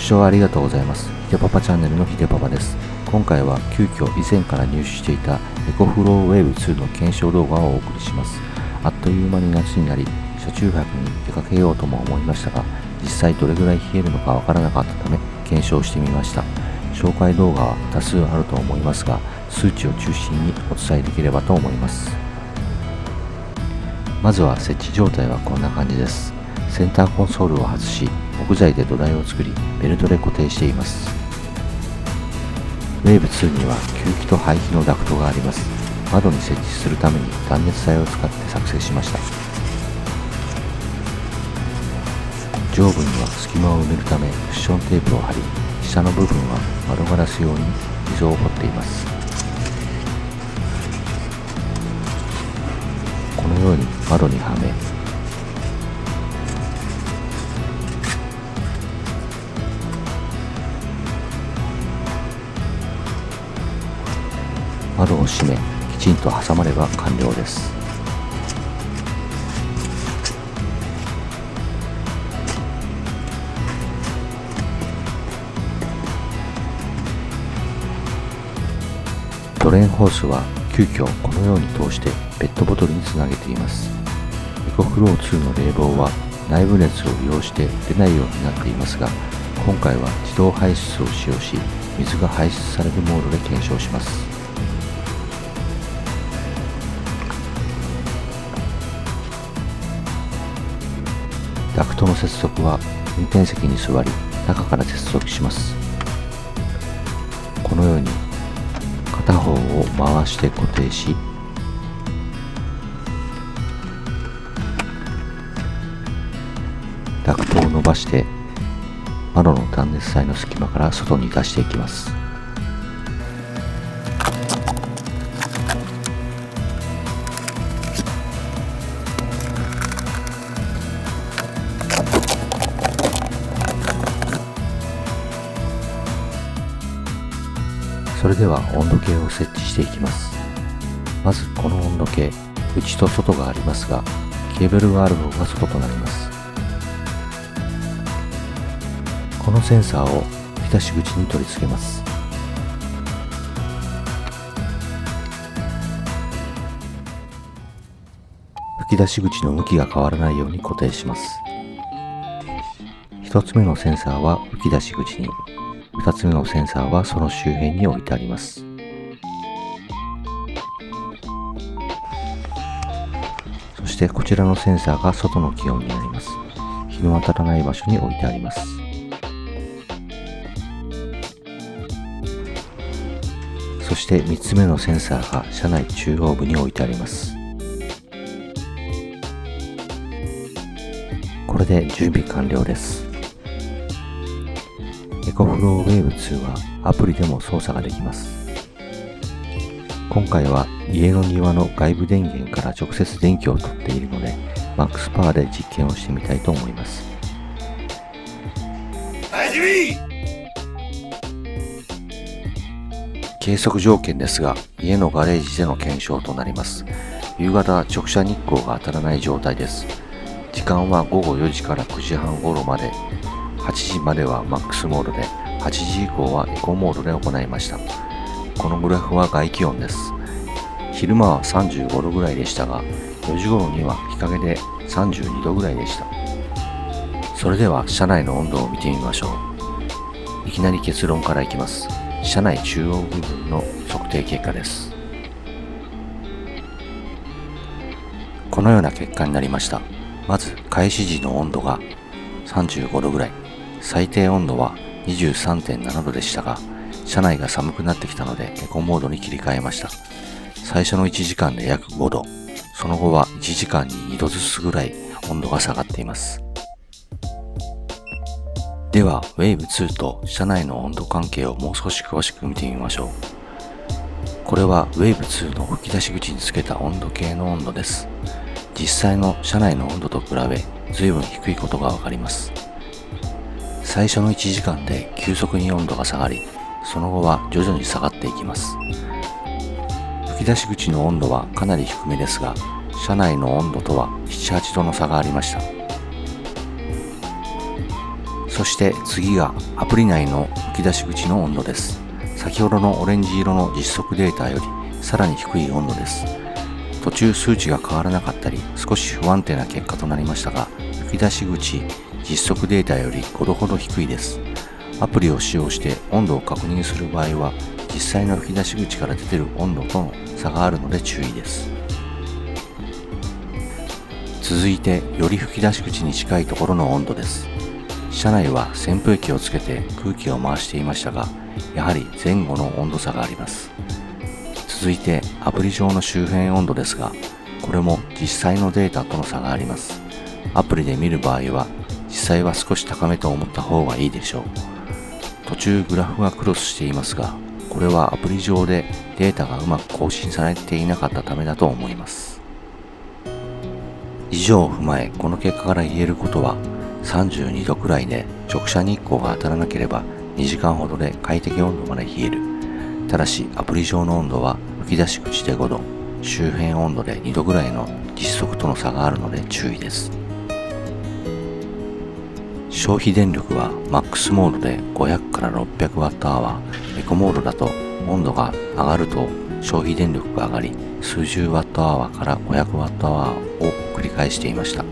視聴ありがとうございます。ひでパパチャンネルのひでパパです。今回は急遽以前から入手していたエコフローウェーブ2の検証動画をお送りします。あっという間に夏になり、車中泊に出かけようとも思いましたが、実際どれぐらい冷えるのかわからなかったため検証してみました。紹介動画は多数あると思いますが、数値を中心にお伝えできればと思います。まずは設置状態はこんな感じです。センターコンソールを外し、木材で土台を作り、ベルトで固定しています。ウェーブ2には吸気と排気のダクトがあります。窓に設置するために断熱材を使って作成しました。上部には隙間を埋めるためクッションテープを貼り、下の部分は窓ガラス用に溝を掘っています。このように窓にはめ、窓を閉め、きちんと挟まれば完了です。ドレーンホースは急遽このように通してペットボトルにつなげています。エコフロー2の冷房は内部熱を利用して出ないようになっていますが、今回は自動排出を使用し、水が排出されるモードで検証します。ダクトの接続は運転席に座り、中から接続します。このように片方を回して固定し、ダクトを伸ばして窓の断熱材の隙間から外に出していきます。それでは温度計を設置していきます。まずこの温度計、内と外がありますが、ケーブルがある方が外となります。このセンサーを吹き出し口に取り付けます。吹き出し口の向きが変わらないように固定します。一つ目のセンサーは吹き出し口に、2つ目のセンサーはその周辺に置いてあります。そしてこちらのセンサーが外の気温になります。日の当たらない場所に置いてあります。そして3つ目のセンサーが車内中央部に置いてあります。これで準備完了です。エコフローウェーブ2はアプリでも操作ができます。今回は家の庭の外部電源から直接電気を取っているので、マックスパワーで実験をしてみたいと思います。計測条件ですが、家のガレージでの検証となります。夕方直射日光が当たらない状態です。時間は午後4時から9時半頃まで、8時まではマックスモードで、8時以降はエコモードで行いました。このグラフは外気温です。昼間は35度ぐらいでしたが、4時頃には日陰で32度ぐらいでした。それでは車内の温度を見てみましょう。いきなり結論からいきます。車内中央部分の測定結果です。このような結果になりました。まず開始時の温度が35度ぐらい、最低温度は 23.7 度でしたが、車内が寒くなってきたのでエコモードに切り替えました。最初の1時間で約5度、その後は1時間に2度ずつぐらい温度が下がっています。では、ウェーブ2と車内の温度関係をもう少し詳しく見てみましょう。これはウェーブ2の吹き出し口につけた温度計の温度です。実際の車内の温度と比べ、随分低いことがわかります。最初の1時間で急速に温度が下がり、その後は徐々に下がっていきます。吹き出し口の温度はかなり低めですが、車内の温度とは7、8度の差がありました。そそして次がアプリ内の吹き出し口の温度です。先ほどのオレンジ色の実測データよりさらに低い温度です。途中数値が変わらなかったり少し不安定な結果となりましたが、吹き出し口実測データより5度ほど低いです。アプリを使用して温度を確認する場合は実際の吹き出し口から出ている温度との差があるので注意です。続いてより吹き出し口に近いところの温度です。車内は扇風機をつけて空気を回していましたが、やはり前後の温度差があります。続いてアプリ上の周辺温度ですが、これも実際のデータとの差があります。アプリで見る場合は実際は少し高めと思った方がいいでしょう。途中グラフがクロスしていますが、これはアプリ上でデータがうまく更新されていなかったためだと思います。以上を踏まえ、この結果から言えることは、32度くらいで直射日光が当たらなければ2時間ほどで快適温度まで冷える。ただしアプリ上の温度は吹き出し口で5度、周辺温度で2度ぐらいの実測との差があるので注意です。消費電力はマックスモードで500から 600Wh、エコモードだと温度が上がると消費電力が上がり、数十 Wh から 500Wh を繰り返していました。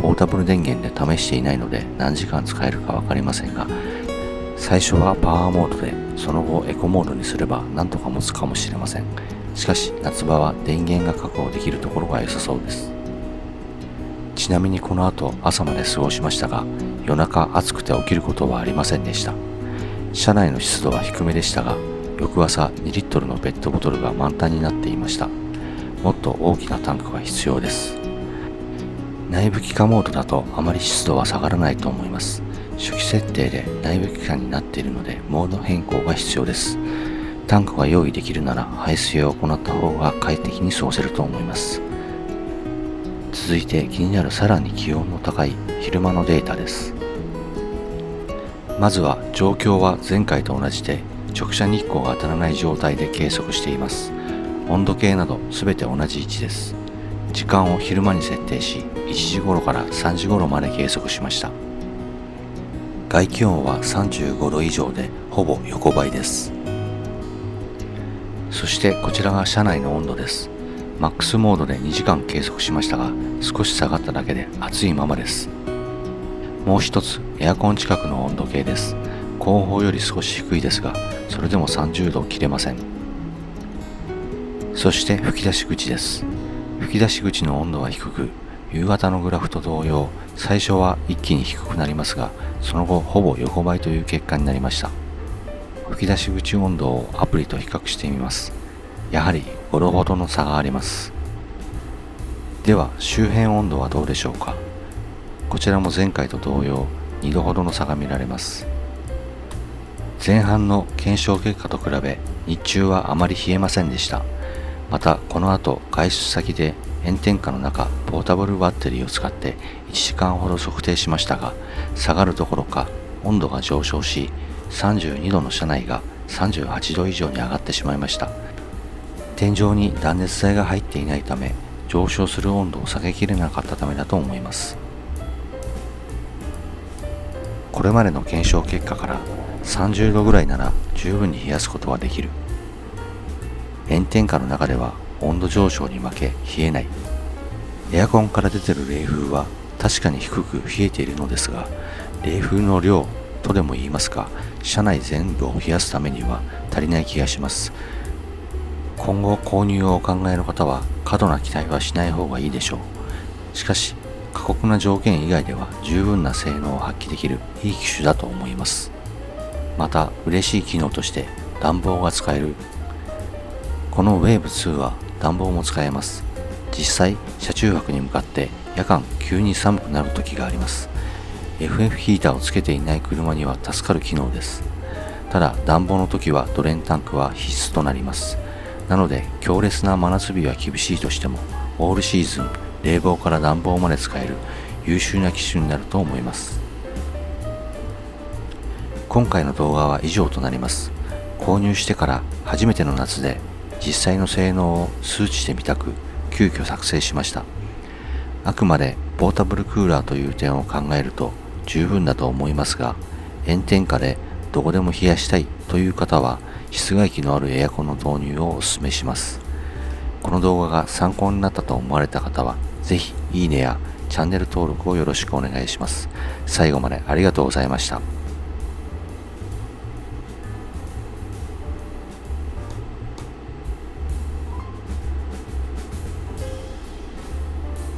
ポータブル電源で試していないので何時間使えるかわかりませんが、最初はパワーモードで、その後エコモードにすればなんとか持つかもしれません。しかし夏場は電源が確保できるところが良さそうです。ちなみにこの後朝まで過ごしましたが、夜中暑くて起きることはありませんでした。車内の湿度は低めでしたが、翌朝2リットルのペットボトルが満タンになっていました。もっと大きなタンクが必要です。内部気化モードだとあまり湿度は下がらないと思います。初期設定で内部気化になっているのでモード変更が必要です。タンクが用意できるなら排水を行った方が快適に過ごせると思います。続いて気になるさらに気温の高い昼間のデータです。まずは状況は前回と同じで直射日光が当たらない状態で計測しています。温度計などすべて同じ位置です。時間を昼間に設定し、1時頃から3時頃まで計測しました。外気温は35度以上でほぼ横ばいです。そしてこちらが車内の温度です。マックスモードで2時間計測しましたが、少し下がっただけで暑いままです。もう一つエアコン近くの温度計です。後方より少し低いですが、それでも30度を切れません。そして吹き出し口です。吹き出し口の温度は低く、夕方のグラフと同様、最初は一気に低くなりますが、その後ほぼ横ばいという結果になりました。吹き出し口温度をアプリと比較してみます。やはり5度ほどの差があります。では周辺温度はどうでしょうか。こちらも前回と同様、2度ほどの差が見られます。前半の検証結果と比べ、日中はあまり冷えませんでした。またこの後外出先で炎天下の中ポータブルバッテリーを使って1時間ほど測定しましたが、下がるどころか温度が上昇し、32度の車内が38度以上に上がってしまいました。天井に断熱材が入っていないため、上昇する温度を下げきれなかったためだと思います。これまでの検証結果から30度ぐらいなら十分に冷やすことはできる。炎天下の中では温度上昇に負け冷えない。エアコンから出てる冷風は確かに低く冷えているのですが、冷風の量とでも言いますか、車内全部を冷やすためには足りない気がします。今後購入をお考えの方は過度な期待はしない方がいいでしょう。しかし過酷な条件以外では十分な性能を発揮できるいい機種だと思います。また嬉しい機能として暖房が使える。この Wave2 は暖房も使えます。実際車中泊に向かって夜間急に寒くなる時があります。 FF ヒーターをつけていない車には助かる機能です。ただ暖房の時はドレンタンクは必須となります。なので強烈な真夏日は厳しいとしても、オールシーズン冷房から暖房まで使える優秀な機種になると思います。今回の動画は以上となります。購入してから初めての夏で実際の性能を数値で見たく急遽作成しました。あくまでポータブルクーラーという点を考えると十分だと思いますが、炎天下でどこでも冷やしたいという方は室外機のあるエアコンの導入をお勧めします。この動画が参考になったと思われた方は、ぜひいいねやチャンネル登録をよろしくお願いします。最後までありがとうございました。